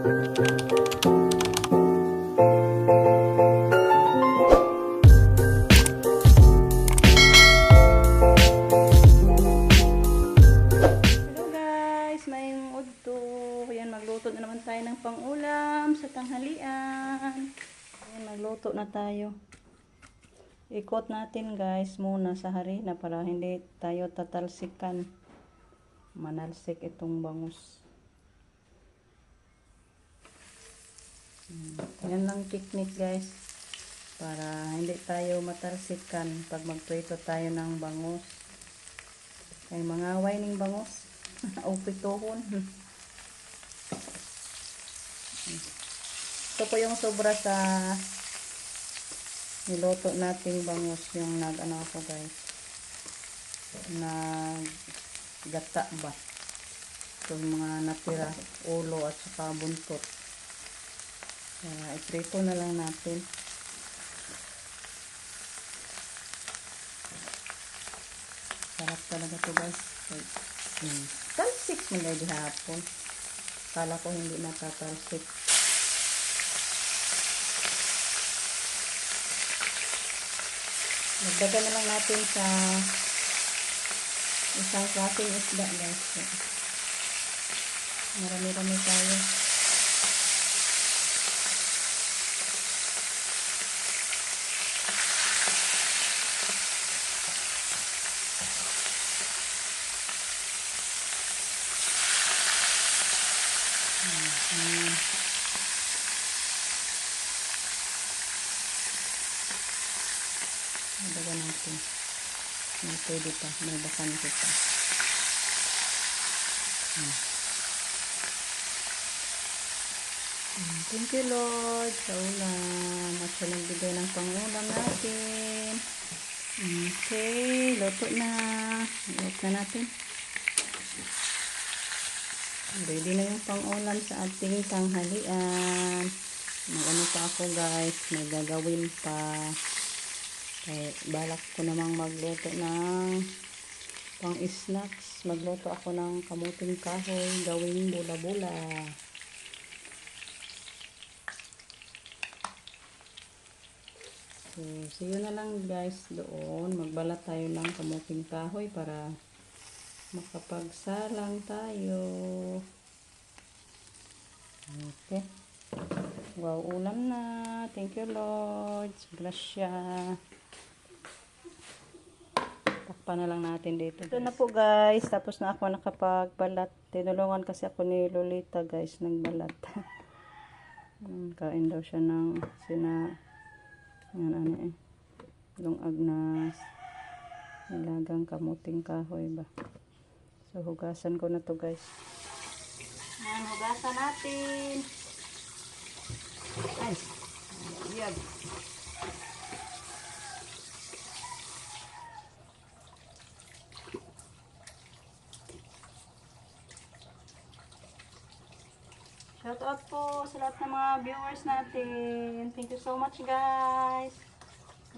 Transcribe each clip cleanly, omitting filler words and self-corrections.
Magluto na naman tayo ng pang-ulam sa tanghalian. Ayan, magluto na tayo. Ikot natin guys muna sa harina para hindi tayo tatalsikan. Manalsik itong bangus. Yan lang technique guys. Para hindi tayo matalsikan pag magprito tayo ng bangus. Ay mga waining bangus. O pituhon. Ito po yung sobra sa niluto nating bangus, yung nag-ano ako guys, nag-gata ba. Ito yung mga natira, ulo at saka buntot. Kaya iprito na lang natin. Sarap talaga ito guys. Talsik mo guys hapon. Kala ko hindi natatalsik. Nagdagan na lang natin sa isang klaseng isda guys. Marami-rami tayo. Nadagan natin. May pwede pa. May bakante pa. Thank you Lord sa ulam. At sa nagbigay ng pangulam natin. Okay. Luto na. Luto na natin. Ready na yung pangulam sa ating tanghalian. Mag-ano pa ako guys. May gagawin pa. Okay, balak ko namang magluto ng pang-snacks. Magluto ako ng kamuting kahoy, gawing bula-bula. So, see you na lang guys doon. Magbalat tayo ng kamuting kahoy para makapagsalang tayo. Okay. Wow, ulam na. Thank you Lord. Grasya. Takpan na lang natin dito. Ito na po guys. Tapos na ako nakapagbalat. Tinulungan kasi ako ni Lolita guys. Nagbalat. Kain daw siya ng lungag na nilagang kamuting kahoy ba. So hugasan ko na to guys. Yan, hugasan natin. Ay. Yan. Shout out po sa lahat ng mga viewers natin. Thank you so much guys.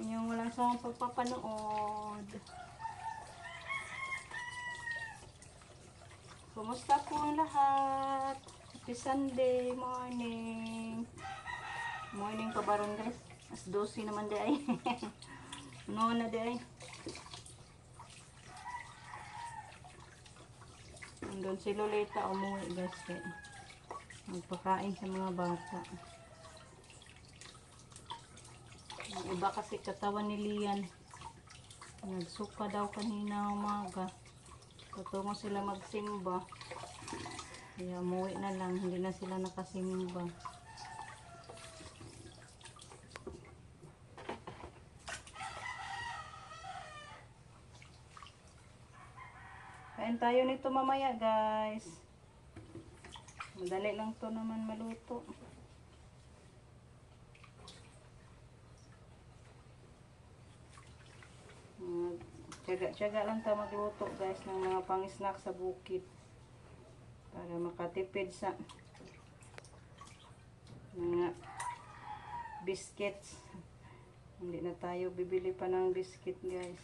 Inyong walang sawang pagpapanood. Kumusta po ang lahat? Happy Sunday morning. Morning pa baron guys. As 12 naman di ay. No na di ay. Andun si Lolita umuwi guys. Magpakain sa mga bata. Yung iba kasi katawan ni Lian. Nagsuka daw kanina umaga. Tutungo sila magsimba. Kaya umuwi na lang. Hindi na sila nakasimba. Kain tayo nito mamaya guys. Madali lang to naman maluto. Tiyaga-tiyaga lang tayo magluto guys ng mga pang-snack sa bukid. Para makatipid sa mga biscuits. Hindi na tayo bibili pa ng biscuit guys.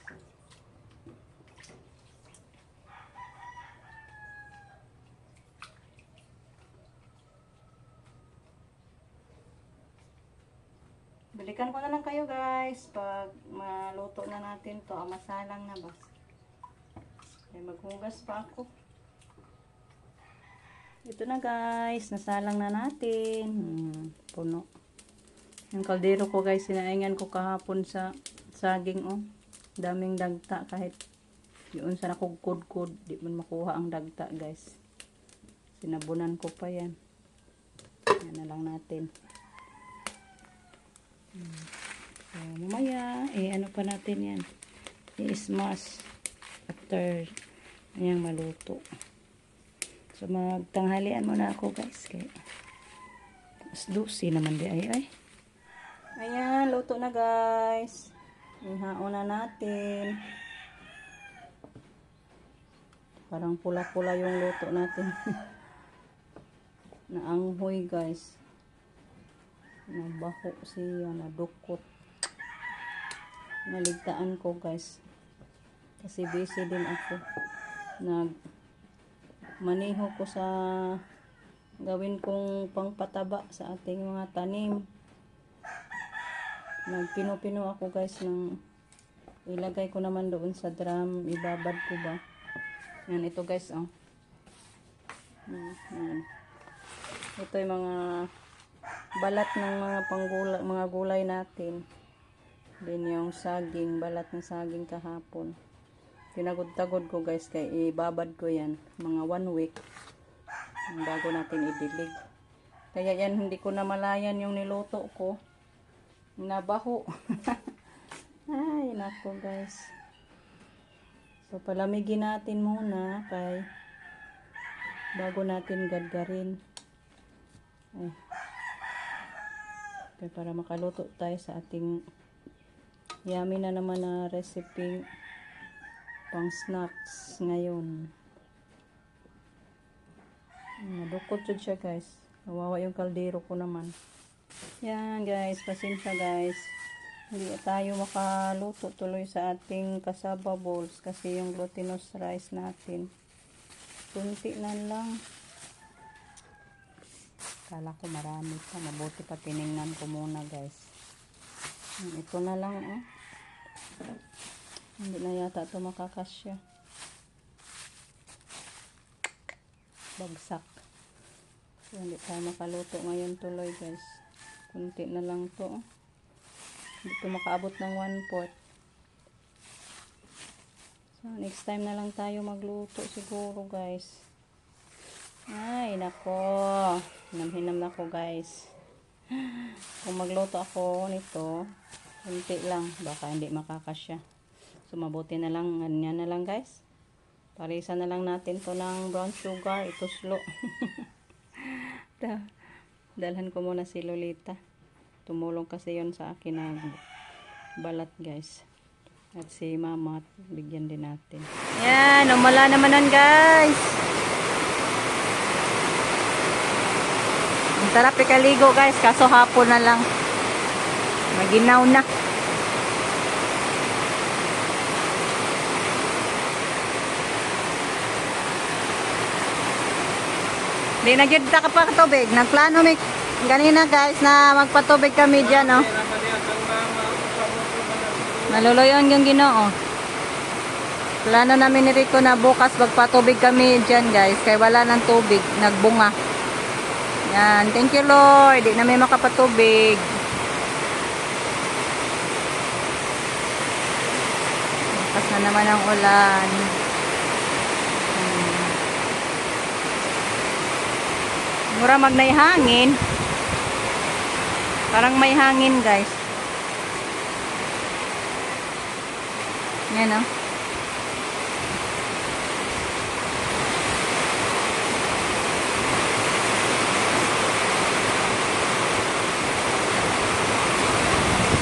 Balikan ko na lang kayo guys pag maluto na natin to. Masalang na ba? Okay, maghugas pa ako. Ito na guys, nasalang na natin. Puno. Yung kaldero ko guys, sinaingan ko kahapon sa saging oh. Daming dagta kahit yun sa nakugkod-kod. Di man makuha ang dagta guys. Sinabunan ko pa yan. Yan na lang natin. So, mamaya, ano pa natin yan. I-smash after yung maluto. So, magtanghalian muna ako guys. Kaya, dusi naman di ay. Ayan, luto na guys. Ihaon na natin. Parang pula-pula yung luto natin. Naanghoy guys. Nabaho siya, nadukot. Naligtaan ko guys. Kasi busy din ako. Maniho ko sa gawin kong pangpataba sa ating mga tanim. Nagpino-pino ako guys ng ilagay ko naman doon sa drum. Ibabad ko ba. Yan, ito guys oh. Yan. Ito yung mga balat ng mga gulay natin. Then yung saging, balat ng saging kahapon. Pinagod-tagod ko guys, kaya ibabad ko yan mga 1 week bago natin idilig. Kaya yan, hindi ko na malayan yung niluto ko. Nabaho. Ay, nako guys. So palamigin natin muna bago natin gadgarin. Ay. Okay, para makaluto tayo sa ating yummy na naman na recipe pang snacks ngayon. Nadukot siya guys. Nawawa yung kaldero ko naman. Yan guys, pasensya guys. Hindi tayo makaluto tuloy sa ating cassava balls kasi yung glutinous rice natin. Kunti na lang. Kala ko marami pa. Mabuti pa tiningnan ko muna guys. Ito na lang oh. Hindi na yata ito makakasya. Bagsak. So, hindi tayo makaluto ngayon tuloy guys. Kunti na lang to oh. Hindi ito makaabot ng 1/4. So next time na lang tayo magluto siguro guys. Ay nako. Hinam-hinam na ako guys. Kung magluto ako nito, kunti lang. Baka hindi makakasya. So mabuti na lang. Ganyan na lang guys. Parisa na lang natin to ng brown sugar. Ito slow. Dalhan ko muna si Lolita. Tumulong kasi yon sa akin na balat guys. At si mama, bigyan din natin. Yan, umala naman guys. Ang sarap ikaligo guys, kaso hapon na lang. Maginaw na. Hindi na gyud ta ka pa tubig. Nagplano mi ganina guys na magpatubig kami diyan oh. Maluluyon yung Ginoo. Plano namin ni Rico na bukas magpatubig kami diyan guys kaya wala nang tubig, nagbunga. Yan, thank you Lord. Di na may makapatubig. Lakas na naman ang ulan. Mura magnay hangin. Parang may hangin guys. Yan o.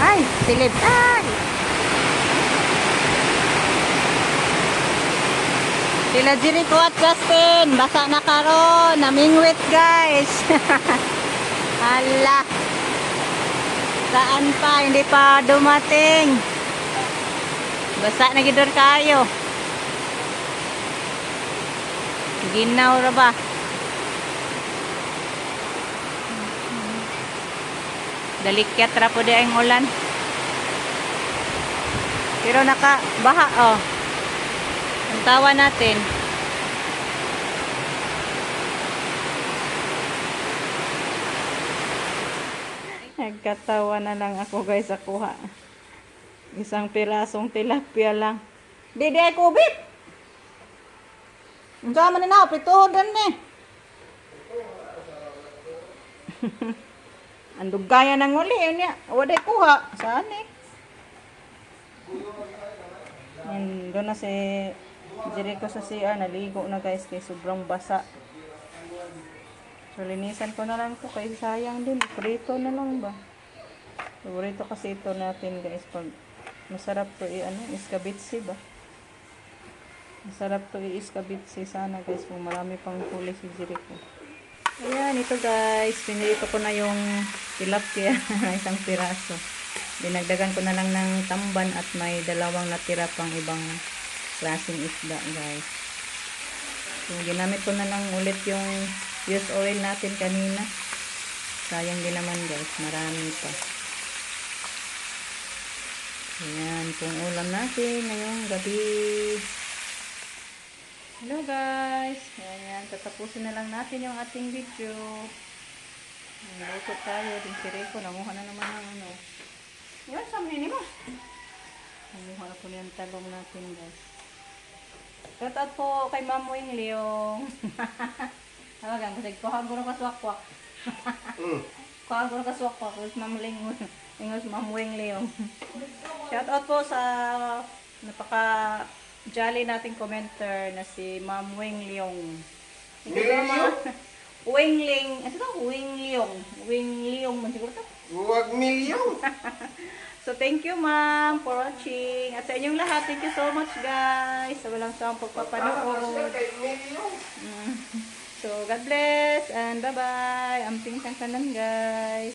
Ay, silip. Ay! Sila Jericho at Justin. Basa na karon. Namingwit guys. Hala. Saan pa? Hindi pa dumating. Basa na gidor kayo. Ginaw ra ba? Dalikyat ra po di ang ulan. Pero nakabaha, oh. Ang tawa natin. Nagkatawa na lang ako guys sa kuha. Isang pirasong tilapia lang. Didi ay kubit! Ang sama na na, prituhodan ni. Ang dugaya ng uli, yun niya. Waday kuha. Saan eh? And doon na si Jericho sa CR. Naligo na guys kay sobrang basa. So linisan ko na lang to kay sayang din. Prito na lang ba? Favorito kasi ito natin guys. Pag masarap to iskabitsi ba? Masarap to iskabitsi sana guys. Kung marami pang huli si Jericho. Ayan, ito guys. Pinilito ko na yung tilapia. Isang piraso. Dinagdagan ko na lang ng tamban at may dalawang natira pang ibang klaseng isda guys. So, ginamit ko na lang ulit yung used oil natin kanina. Sayang din naman guys. Marami pa. Ayan, itong ulam natin ngayong gabi. Hello guys. Ayan, tatapusin na lang natin yung ating video. Luto tayo. Din si Rico, nanguha na naman ng ano. Yan, samahin mo. Nanguha na po yung talong natin guys. Shout out po kay Ma'am Wing Leong. Tawagan, kasi kuha guro ka swak-kwak. Kuha guro ka swak-kwak. Tapos Ma'am Ling, ingos Ma'am Wing Leong. Shout out po sa napaka-jolly nating commenter na si Ma'am Wing Leong. Wing Ling, ano ito? Wing Leong. Wing Leong man siguro ito. Huwag milyong. So, thank you ma'am for watching. At sa inyong lahat, thank you so much guys. Sa walang sawang pagpapanood. So, God bless and bye-bye. Amping sang kanan guys.